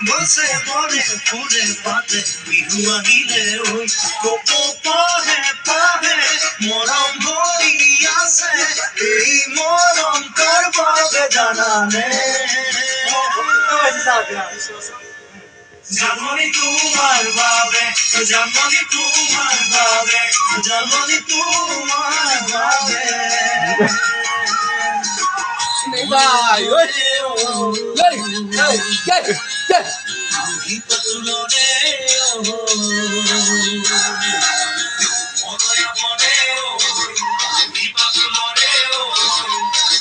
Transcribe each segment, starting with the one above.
বসে পরে ফুলে পাতে বিহু আহিলে ওই কোপো পাহে পাহে মরম ভরি আছে এই মরম করবে জানানে জানমনি তোমার বাবে জানমনি তোমার বাবে জানমনি তোমার বাবে Vai, oi! Ei,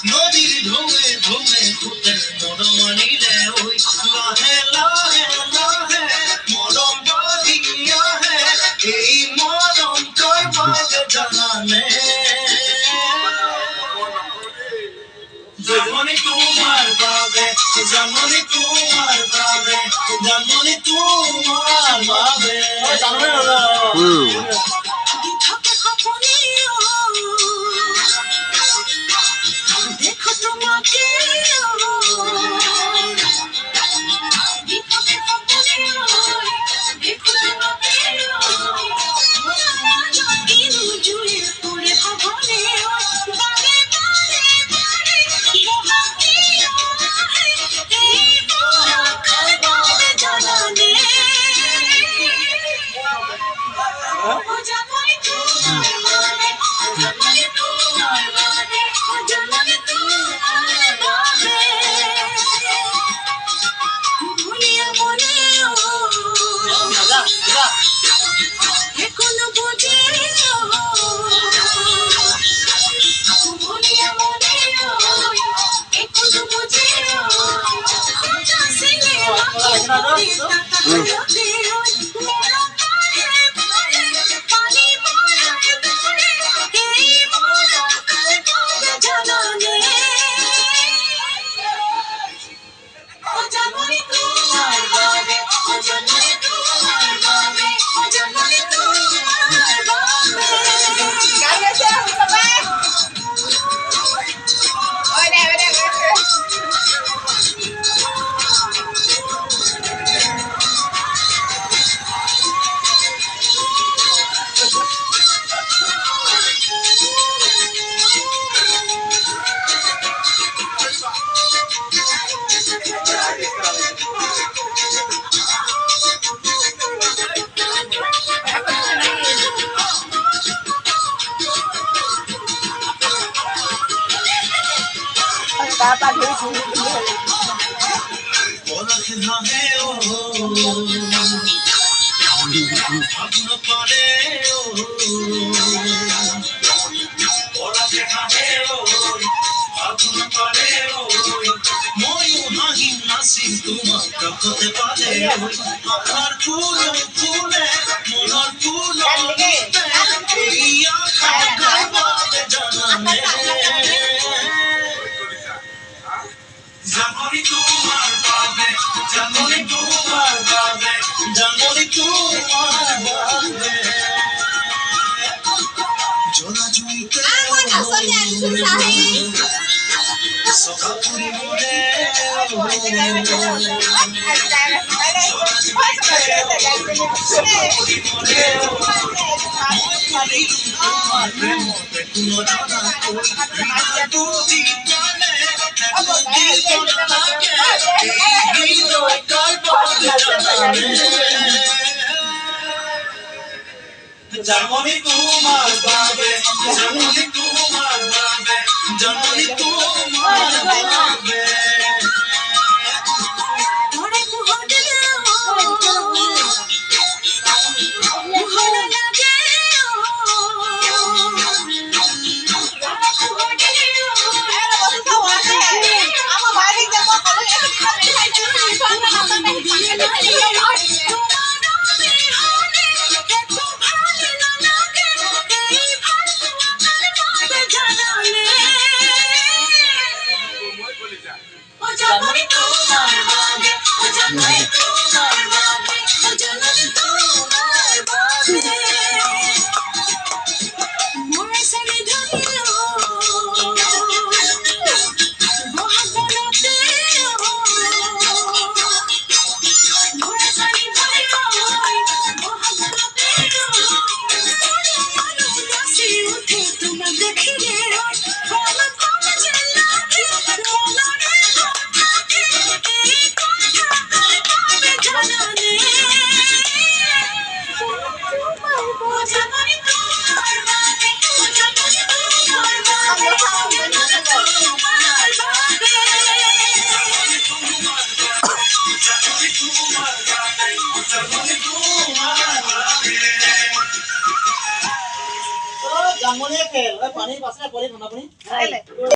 নদীর ঢোলে ঢোলে ফুটে মরম আনিলে ওই লাহে লাহে লাহে মরম বাঁধিয়া হে এই মরম করবাকে জানানে জানমনি তোমার বাবে জানমনি তোমার বাবে জানমনি তোমার বাবে দেখো তোমাকে হতে পারে আমার ফুলে ফুলে মনের ফুলে এই আশা করবে জানানে জানমনি তোমার বাবে জানমনি তোমার বাবে জানমনি তোমার বাবে জোড়া জুইতে সকাপুরি মোড়ে তোমার প্রেম কোনো জানা দুটি জানে জানমনি তোমার বাবে জানমনি তোমার বাবে জানমনি তোমার বাবে জানমনিয়ে খেল, পানী পাছে পৰি ঠাণ্ডা পানী।